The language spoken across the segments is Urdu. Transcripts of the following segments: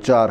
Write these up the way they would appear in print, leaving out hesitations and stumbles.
4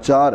4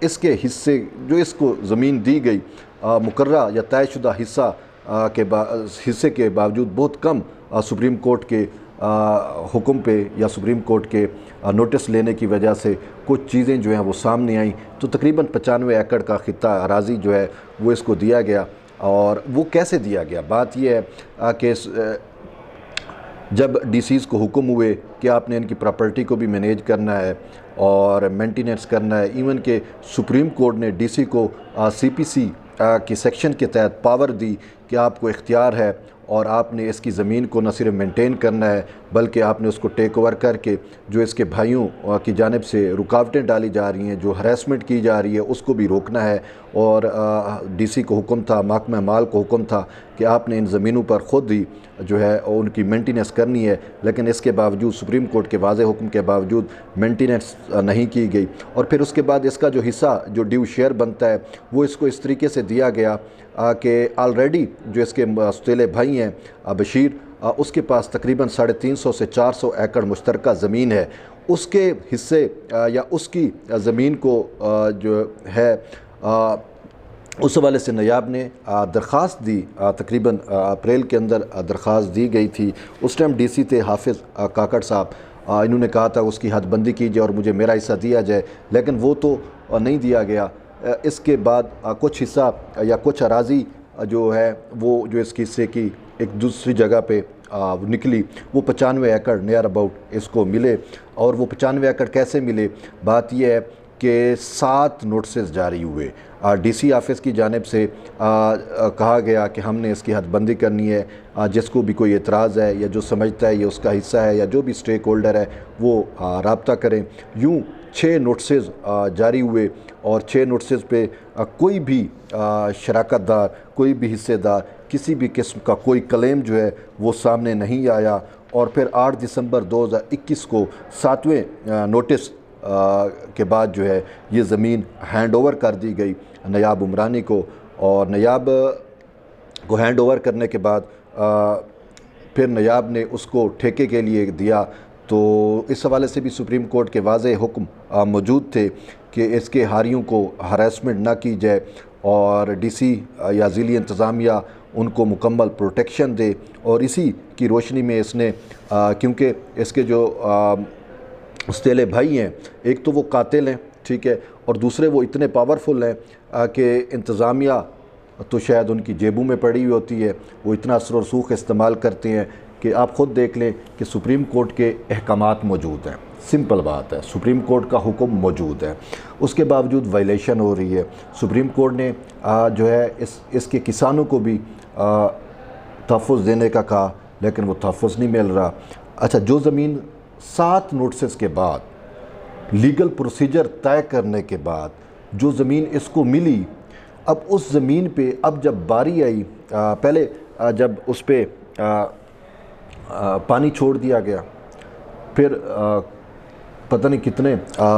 اس کے حصے جو اس کو زمین دی گئی مقررہ یا طے شدہ حصے کے باوجود بہت کم سپریم کورٹ کے حکم پہ یا سپریم کورٹ کے نوٹس لینے کی وجہ سے کچھ چیزیں جو ہیں وہ سامنے آئیں، تو تقریباً 95 ایکڑ کا خطہ اراضی جو ہے وہ اس کو دیا گیا۔ اور وہ کیسے دیا گیا؟ بات یہ ہے کہ جب ڈی سیز کو حکم ہوئے کہ آپ نے ان کی پراپرٹی کو بھی مینیج کرنا ہے اور مینٹیننس کرنا ہے، ایون کہ سپریم کورٹ نے ڈی سی کو سی پی سی کی سیکشن کے تحت پاور دی کہ آپ کو اختیار ہے اور آپ نے اس کی زمین کو نہ صرف مینٹین کرنا ہے بلکہ آپ نے اس کو ٹیک اوور کر کے جو اس کے بھائیوں کی جانب سے رکاوٹیں ڈالی جا رہی ہیں، جو ہراسمنٹ کی جا رہی ہے، اس کو بھی روکنا ہے۔ اور ڈی سی کو حکم تھا، محکمہ مال کو حکم تھا کہ آپ نے ان زمینوں پر خود ہی جو ہے ان کی مینٹیننس کرنی ہے، لیکن اس کے باوجود سپریم کورٹ کے واضح حکم کے باوجود مینٹیننس نہیں کی گئی۔ اور پھر اس کے بعد اس کا جو حصہ جو ڈیو شیئر بنتا ہے وہ اس کو اس طریقے سے دیا گیا کہ آلریڈی جو اس کے مستعلے بھائی ہیں بشیر، اس کے پاس تقریباً 350 سے 400 ایکڑ مشترکہ زمین ہے، اس کے حصے یا اس کی زمین کو جو ہے اس حوالے سے نیاب نے درخواست دی، تقریباً اپریل کے اندر درخواست دی گئی تھی۔ اس ٹائم ڈی سی تھے حافظ کاکڑ صاحب، انہوں نے کہا تھا اس کی حد بندی کیجیے اور مجھے میرا حصہ دیا جائے، لیکن وہ تو نہیں دیا گیا۔ اس کے بعد کچھ حصہ یا کچھ اراضی جو ہے وہ جو اس کے حصے کی ایک دوسری جگہ پہ نکلی، وہ 95 ایکڑ نیئر اباؤٹ اس کو ملے۔ اور وہ 95 ایکڑ کیسے ملے؟ بات یہ ہے کہ 7 نوٹسز جاری ہوئے ڈی سی آفس کی جانب سے، کہا گیا کہ ہم نے اس کی حد بندی کرنی ہے، جس کو بھی کوئی اعتراض ہے یا جو سمجھتا ہے یہ اس کا حصہ ہے یا جو بھی سٹیک ہولڈر ہے وہ رابطہ کریں۔ یوں 6 نوٹسز جاری ہوئے اور 6 نوٹسز پہ کوئی بھی شراکت دار، کوئی بھی حصے دار، کسی بھی قسم کا کوئی کلیم جو ہے وہ سامنے نہیں آیا۔ اور پھر 8 دسمبر 2021 کو 7ویں نوٹس کے بعد جو ہے یہ زمین ہینڈ اوور کر دی گئی نیاب عمرانی کو، اور نیاب کو ہینڈ اوور کرنے کے بعد پھر نیاب نے اس کو ٹھیکے کے لیے دیا۔ تو اس حوالے سے بھی سپریم کورٹ کے واضح حکم موجود تھے کہ اس کے حاریوں کو ہراسمنٹ نہ کی جائے اور ڈی سی یا ضلعی انتظامیہ ان کو مکمل پروٹیکشن دے۔ اور اسی کی روشنی میں اس نے کیونکہ اس کے جو مستعلے بھائی ہیں، ایک تو وہ قاتل ہیں، ٹھیک ہے، اور دوسرے وہ اتنے پاورفل ہیں کہ انتظامیہ تو شاید ان کی جیبوں میں پڑی ہوئی ہوتی ہے، وہ اتنا اثر و رسوخ استعمال کرتے ہیں کہ آپ خود دیکھ لیں کہ سپریم کورٹ کے احکامات موجود ہیں، سمپل بات ہے، سپریم کورٹ کا حکم موجود ہے، اس کے باوجود وائلیشن ہو رہی ہے۔ سپریم کورٹ نے جو ہے اس کے کسانوں کو بھی تحفظ دینے کا کہا، لیکن وہ تحفظ نہیں مل رہا۔ اچھا، جو زمین 7 نوٹسز کے بعد لیگل پروسیجر طے کرنے کے بعد جو زمین اس کو ملی، اب اس زمین پہ اب جب باری آئی، پہلے جب اس پہ پانی چھوڑ دیا گیا، پھر پتہ نہیں کتنے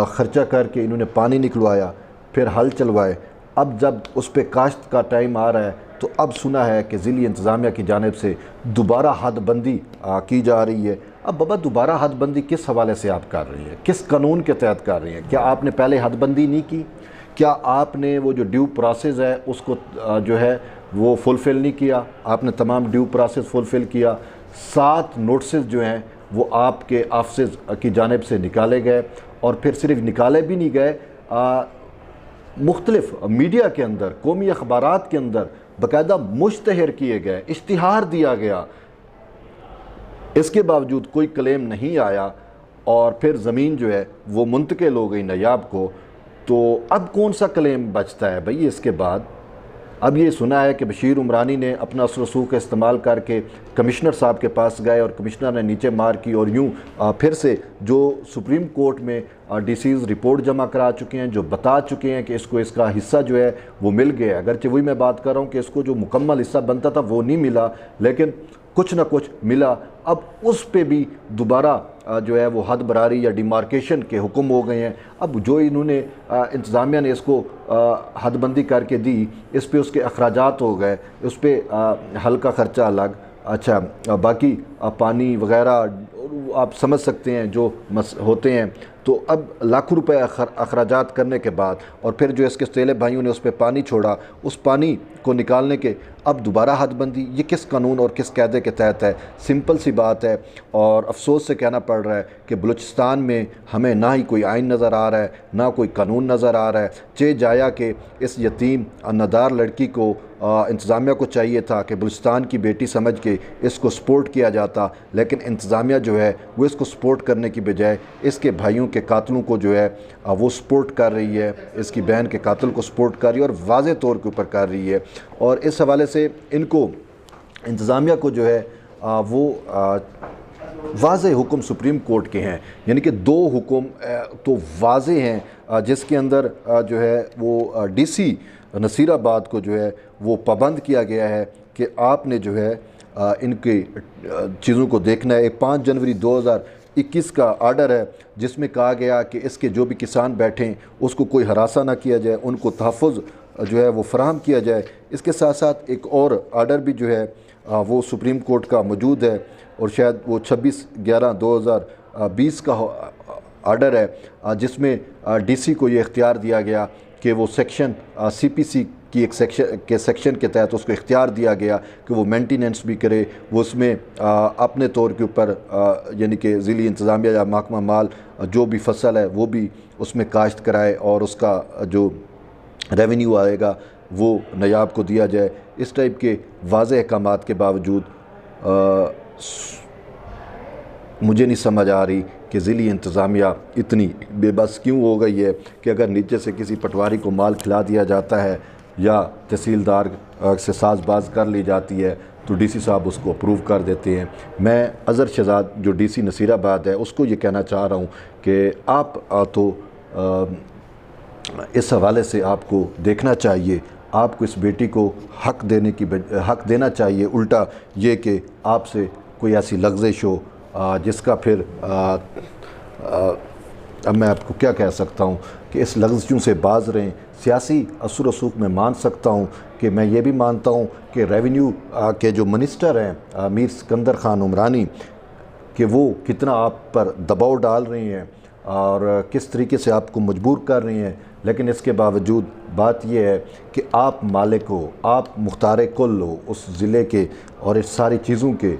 خرچہ کر کے انہوں نے پانی نکلوایا، پھر ہل چلوائے، اب جب اس پہ کاشت کا ٹائم آ رہا ہے تو اب سنا ہے کہ ضلعی انتظامیہ کی جانب سے دوبارہ حد بندی کی جا رہی ہے۔ اب بابا دوبارہ حد بندی کس حوالے سے آپ کر رہی ہیں؟ کس قانون کے تحت کر رہی ہیں؟ کیا آپ نے پہلے حد بندی نہیں کی؟ کیا آپ نے وہ جو ڈیو پروسیس ہے اس کو جو ہے وہ فلفل نہیں کیا؟ آپ نے تمام ڈیو پروسیس فلفل کیا۔ 7 نوٹسز جو ہیں وہ آپ کے آفسز کی جانب سے نکالے گئے، اور پھر صرف نکالے بھی نہیں گئے، مختلف میڈیا کے اندر، قومی اخبارات کے اندر باقاعدہ مشتہر کیے گئے، اشتہار دیا گیا۔ اس کے باوجود کوئی کلیم نہیں آیا، اور پھر زمین جو ہے وہ منتقل ہو گئی نیاب کو۔ تو اب کون سا کلیم بچتا ہے بھئی اس کے بعد؟ اب یہ سنا ہے کہ بشیر عمرانی نے اپنا اثر و رسوخ کا استعمال کر کے کمشنر صاحب کے پاس گئے اور کمشنر نے نیچے مار کی، اور یوں پھر سے جو سپریم کورٹ میں ڈی سیز رپورٹ جمع کرا چکے ہیں، جو بتا چکے ہیں کہ اس کو اس کا حصہ جو ہے وہ مل گیا، اگرچہ وہی میں بات کر رہا ہوں کہ اس کو جو مکمل حصہ بنتا تھا وہ نہیں ملا، لیکن کچھ نہ کچھ ملا۔ اب اس پہ بھی دوبارہ جو ہے وہ حد براری یا ڈیمارکیشن کے حکم ہو گئے ہیں۔ اب جو انہوں نے انتظامیہ نے اس کو حد بندی کر کے دی، اس پہ اس کے اخراجات ہو گئے، اس پہ ہلکا خرچہ الگ، اچھا باقی پانی وغیرہ آپ سمجھ سکتے ہیں جو ہوتے ہیں. تو اب لاکھوں روپے اخراجات کرنے کے بعد اور پھر جو اس کے سیلے بھائیوں نے اس پہ پانی چھوڑا, اس پانی کو نکالنے کے اب دوبارہ حد بندی, یہ کس قانون اور کس قاعدے کے تحت ہے؟ سمپل سی بات ہے, اور افسوس سے کہنا پڑ رہا ہے کہ بلوچستان میں ہمیں نہ ہی کوئی آئین نظر آ رہا ہے, نہ کوئی قانون نظر آ رہا ہے. چہ جایا کہ اس یتیم ندار لڑکی کو انتظامیہ کو چاہیے تھا کہ بلوچستان کی بیٹی سمجھ کے اس کو سپورٹ کیا جاتا, لیکن انتظامیہ جو ہے وہ اس کو سپورٹ کرنے کی بجائے اس کے بھائیوں کے قاتلوں کو جو ہے وہ سپورٹ کر رہی ہے, اس کی بہن کے قاتل کو سپورٹ کر رہی ہے اور واضح طور کے اوپر کر رہی ہے. اور اس حوالے سے ان کو انتظامیہ کو جو ہے وہ واضح حکم سپریم کورٹ کے ہیں, یعنی کہ 2 حکم تو واضح ہیں جس کے اندر جو ہے وہ ڈی سی نصیر آباد کو جو ہے وہ پابند کیا گیا ہے کہ آپ نے جو ہے ان کی چیزوں کو دیکھنا ہے. 5 جنوری 2021 کا آرڈر ہے جس میں کہا گیا کہ اس کے جو بھی کسان بیٹھیں اس کو کوئی ہراساں نہ کیا جائے, ان کو تحفظ جو ہے وہ فراہم کیا جائے. اس کے ساتھ ساتھ ایک اور آرڈر بھی جو ہے وہ سپریم کورٹ کا موجود ہے, اور شاید وہ 26/11/2020 کا آرڈر ہے جس میں ڈی سی کو یہ اختیار دیا گیا کہ وہ سیکشن CPC کی ایک سیکشن کے تحت اس کو اختیار دیا گیا کہ وہ مینٹیننس بھی کرے, وہ اس میں اپنے طور کے اوپر یعنی کہ ضلعی انتظامیہ یا محکمہ مال جو بھی فصل ہے وہ بھی اس میں کاشت کرائے اور اس کا جو ریونیو آئے گا وہ نیاب کو دیا جائے. اس ٹائپ کے واضح احکامات کے باوجود مجھے نہیں سمجھ آ رہی کہ ضلعی انتظامیہ اتنی بے بس کیوں ہو گئی ہے کہ اگر نیچے سے کسی پٹواری کو مال کھلا دیا جاتا ہے یا تحصیلدار سے ساز باز کر لی جاتی ہے تو ڈی سی صاحب اس کو اپروو کر دیتے ہیں. میں اظہر شہزاد جو ڈی سی نصیر آباد ہے اس کو یہ کہنا چاہ رہا ہوں کہ آپ تو اس حوالے سے آپ کو دیکھنا چاہیے, آپ کو اس بیٹی کو حق دینا چاہیے, الٹا یہ کہ آپ سے کوئی ایسی لغزش ہو جس کا پھر اب میں آپ کو کیا کہہ سکتا ہوں کہ اس لغزشوں سے باز رہیں. سیاسی اثر و رسوخ میں مان سکتا ہوں کہ میں یہ بھی مانتا ہوں کہ ریونیو کے جو منسٹر ہیں میر سکندر خان عمرانی کہ وہ کتنا آپ پر دباؤ ڈال رہی ہیں اور کس طریقے سے آپ کو مجبور کر رہی ہیں, لیکن اس کے باوجود بات یہ ہے کہ آپ مالک ہو, آپ مختار کل ہو اس ضلع کے اور اس ساری چیزوں کے.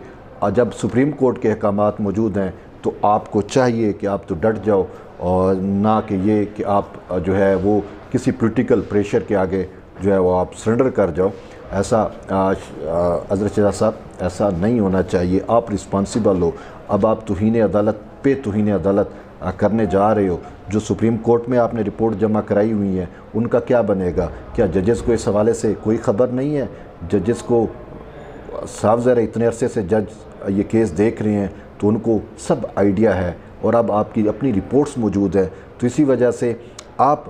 جب سپریم کورٹ کے احکامات موجود ہیں تو آپ کو چاہیے کہ آپ تو ڈٹ جاؤ اور نہ کہ یہ کہ آپ جو ہے وہ کسی پولیٹیکل پریشر کے آگے جو ہے وہ آپ سرنڈر کر جاؤ. ایسا اظہر شہزاد صاحب ایسا نہیں ہونا چاہیے. آپ رسپانسیبل ہو. اب آپ توہین عدالت پہ توہین عدالت کرنے جا رہے ہو. جو سپریم کورٹ میں آپ نے رپورٹ جمع کرائی ہوئی ہیں ان کا کیا بنے گا؟ کیا ججز کو اس حوالے سے کوئی خبر نہیں ہے؟ ججز کو صاف ظاہر اتنے عرصے سے جج یہ کیس دیکھ رہے ہیں تو ان کو سب آئیڈیا ہے, اور اب آپ کی اپنی رپورٹس موجود ہیں. تو اسی وجہ سے آپ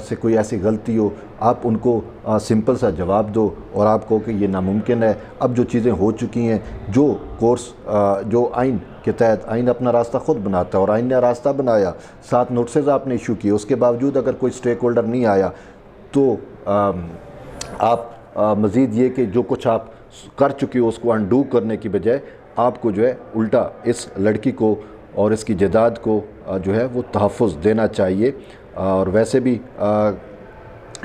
سے کوئی ایسی غلطی ہو آپ ان کو سمپل سا جواب دو اور آپ کہو کہ یہ ناممکن ہے. اب جو چیزیں ہو چکی ہیں, جو کورس جو آئین کے تحت آئین اپنا راستہ خود بناتا ہے اور آئین نے راستہ بنایا, 7 نوٹسز آپ نے ایشو کیے, اس کے باوجود اگر کوئی سٹیک ہولڈر نہیں آیا تو آپ مزید یہ کہ جو کچھ آپ کر چکی ہو اس کو انڈو کرنے کی بجائے آپ کو جو ہے الٹا اس لڑکی کو اور اس کی جائیداد کو جو ہے وہ تحفظ دینا چاہیے. اور ویسے بھی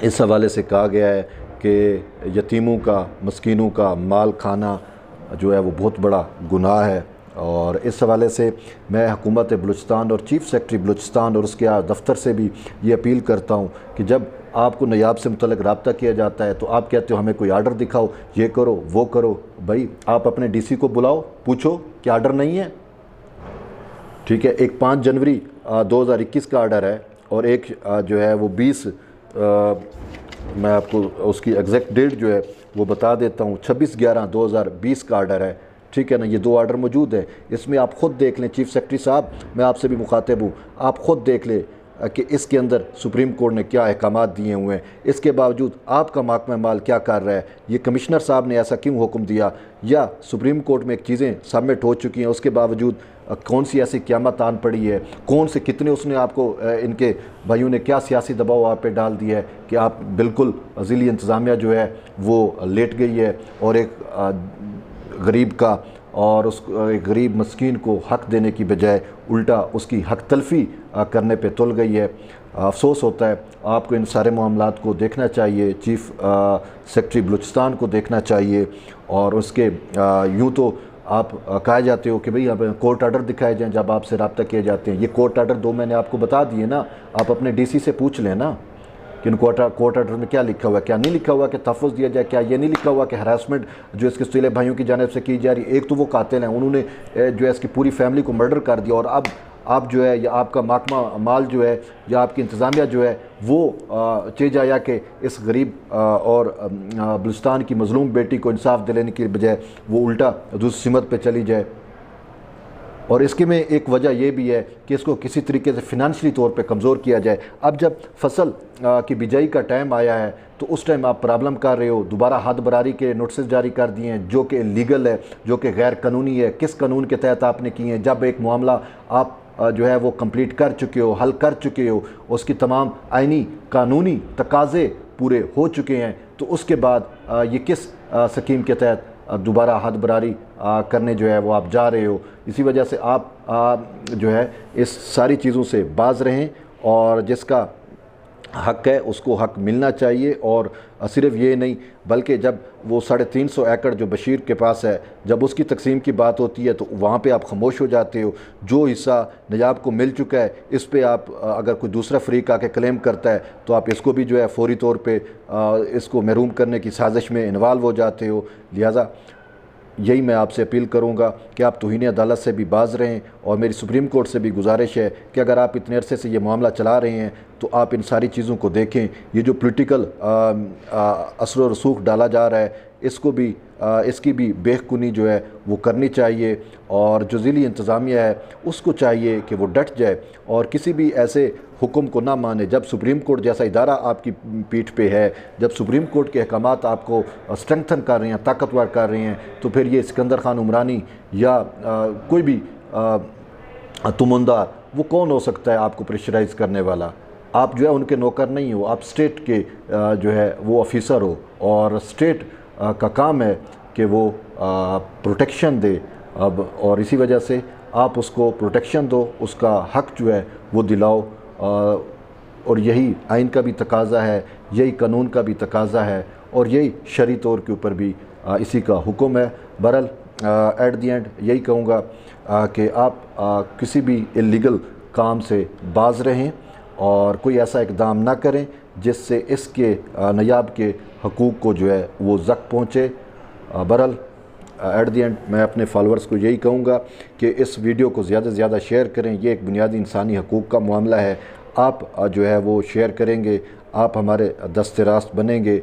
اس حوالے سے کہا گیا ہے کہ یتیموں کا مسکینوں کا مال کھانا جو ہے وہ بہت بڑا گناہ ہے. اور اس حوالے سے میں حکومت بلوچستان اور چیف سیکرٹری بلوچستان اور اس کے دفتر سے بھی یہ اپیل کرتا ہوں کہ جب آپ کو نیاب سے متعلق رابطہ کیا جاتا ہے تو آپ کہتے ہو ہمیں کوئی آرڈر دکھاؤ, یہ کرو وہ کرو. بھائی آپ اپنے ڈی سی کو بلاؤ, پوچھو کہ آرڈر نہیں ہے, ٹھیک ہے. ایک 5 جنوری 2021 کا آرڈر ہے اور ایک جو ہے وہ 20 میں آپ کو اس کی ایگزیکٹ ڈیٹ جو ہے وہ بتا دیتا ہوں, 26/11/2020 کا آرڈر ہے, ٹھیک ہے نا. یہ 2 آرڈر موجود ہیں. اس میں آپ خود دیکھ لیں چیف سیکرٹری صاحب, میں آپ سے بھی مخاطب ہوں, آپ خود دیکھ لیں کہ اس کے اندر سپریم کورٹ نے کیا احکامات دیے ہوئے ہیں. اس کے باوجود آپ کا محکمہ مال کیا کر رہا ہے؟ یہ کمشنر صاحب نے ایسا کیوں حکم دیا؟ یا سپریم کورٹ میں ایک چیزیں سبمٹ ہو چکی ہیں اس کے باوجود کون سی ایسی قیامت آن پڑی ہے؟ کون سے کتنے اس نے آپ کو ان کے بھائیوں نے کیا سیاسی دباؤ آپ پہ ڈال دیا ہے کہ آپ بالکل ضلعی انتظامیہ جو ہے وہ لیٹ گئی ہے اور ایک غریب کا اور اس ایک غریب مسکین کو حق دینے کی بجائے الٹا اس کی حق تلفی کرنے پہ تل گئی ہے۔ افسوس ہوتا ہے۔ آپ کو ان سارے معاملات کو دیکھنا چاہیے، چیف سیکرٹری بلوچستان کو دیکھنا چاہیے، اور اس کے یوں تو آپ کہا جاتے ہو کہ بھئی اب کورٹ آرڈر دکھائے جائیں جب آپ سے رابطہ کیے جاتے ہیں۔ یہ کورٹ آرڈر 2 میں نے آپ کو بتا دیے نا، آپ اپنے ڈی سی سے پوچھ لیں نا کہ ان کورٹ آرڈر میں کیا لکھا ہوا ہے، کیا نہیں لکھا ہوا کہ تحفظ دیا جائے، کیا یہ نہیں لکھا ہوا کہ ہراسمنٹ جو اس کے سوتیلے بھائیوں کی جانب سے کی جا رہی ہے۔ ایک تو وہ قاتل ہیں، انہوں نے جو ہے اس کی پوری فیملی کو مرڈر کر دیا، اور اب آپ جو ہے یا آپ کا محکمہ مال جو ہے یا آپ کی انتظامیہ جو ہے وہ چاہ جایا کہ اس غریب اور بلوچستان کی مظلوم بیٹی کو انصاف دلانے کی بجائے وہ الٹا دوسری سمت پہ چلی جائے۔ اور اس کے میں ایک وجہ یہ بھی ہے کہ اس کو کسی طریقے سے فنانشلی طور پہ کمزور کیا جائے۔ اب جب فصل کی بجائی کا ٹائم آیا ہے تو اس ٹائم آپ پرابلم کر رہے ہو، دوبارہ حد براری کے نوٹسز جاری کر دیے ہیں جو کہ لیگل ہے، جو کہ غیر قانونی ہے۔ کس قانون کے تحت آپ نے کیے ہیں؟ جب ایک معاملہ آپ جو ہے وہ کمپلیٹ کر چکے ہو، حل کر چکے ہو، اس کی تمام آئینی قانونی تقاضے پورے ہو چکے ہیں، تو اس کے بعد یہ کس سکیم کے تحت دوبارہ حد براری کرنے جو ہے وہ آپ جا رہے ہو؟ اسی وجہ سے آپ جو ہے اس ساری چیزوں سے باز رہیں، اور جس کا حق ہے اس کو حق ملنا چاہیے۔ اور صرف یہ نہیں بلکہ جب وہ 350 ایکڑ جو بشیر کے پاس ہے، جب اس کی تقسیم کی بات ہوتی ہے تو وہاں پہ آپ خاموش ہو جاتے ہو۔ جو حصہ نیاب کو مل چکا ہے اس پہ آپ اگر کوئی دوسرا فریق آ کے کلیم کرتا ہے تو آپ اس کو بھی جو ہے فوری طور پہ اس کو محروم کرنے کی سازش میں انوالو ہو جاتے ہو۔ لہٰذا یہی میں آپ سے اپیل کروں گا کہ آپ توہین عدالت سے بھی باز رہیں، اور میری سپریم کورٹ سے بھی گزارش ہے کہ اگر آپ اتنے عرصے سے یہ معاملہ چلا رہے ہیں تو آپ ان ساری چیزوں کو دیکھیں۔ یہ جو پولیٹیکل اثر و رسوخ ڈالا جا رہا ہے اس کو بھی اس کی بھی بےخونی جو ہے وہ کرنی چاہیے، اور جو ضلعی انتظامیہ ہے اس کو چاہیے کہ وہ ڈٹ جائے اور کسی بھی ایسے حکم کو نہ مانے۔ جب سپریم کورٹ جیسا ادارہ آپ کی پیٹھ پہ ہے، جب سپریم کورٹ کے احکامات آپ کو اسٹرنگتھن کر رہے ہیں، طاقتور کر رہے ہیں، تو پھر یہ سکندر خان عمرانی یا کوئی بھی تمندار وہ کون ہو سکتا ہے آپ کو پریشرائز کرنے والا؟ آپ جو ہے ان کے نوکر نہیں ہو، آپ اسٹیٹ کے جو ہے وہ آفیسر ہو، اور اسٹیٹ کا کام ہے کہ وہ پروٹیکشن دے۔ اب اور اسی وجہ سے آپ اس کو پروٹیکشن دو، اس کا حق جو ہے وہ دلاؤ، اور یہی آئین کا بھی تقاضا ہے، یہی قانون کا بھی تقاضا ہے، اور یہی شرعی طور کے اوپر بھی اسی کا حکم ہے۔ بہرحال ایٹ دی اینڈ یہی کہوں گا کہ آپ کسی بھی اللیگل کام سے باز رہیں اور کوئی ایسا اقدام نہ کریں جس سے اس کے نیاب کے حقوق کو جو ہے وہ زک پہنچے۔ بہرحال ایٹ دی اینڈ میں اپنے فالورز کو یہی کہوں گا کہ اس ویڈیو کو زیادہ سے زیادہ شیئر کریں۔ یہ ایک بنیادی انسانی حقوق کا معاملہ ہے۔ آپ جو ہے وہ شیئر کریں گے، آپ ہمارے دست راست بنیں گے،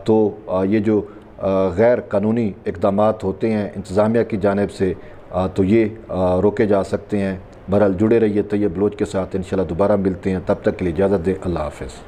تو یہ جو غیر قانونی اقدامات ہوتے ہیں انتظامیہ کی جانب سے تو یہ روکے جا سکتے ہیں۔ بہرحال جڑے رہیے طیب بلوچ کے ساتھ، انشاءاللہ دوبارہ ملتے ہیں، تب تک کے لیے اجازت دیں، اللہ حافظ۔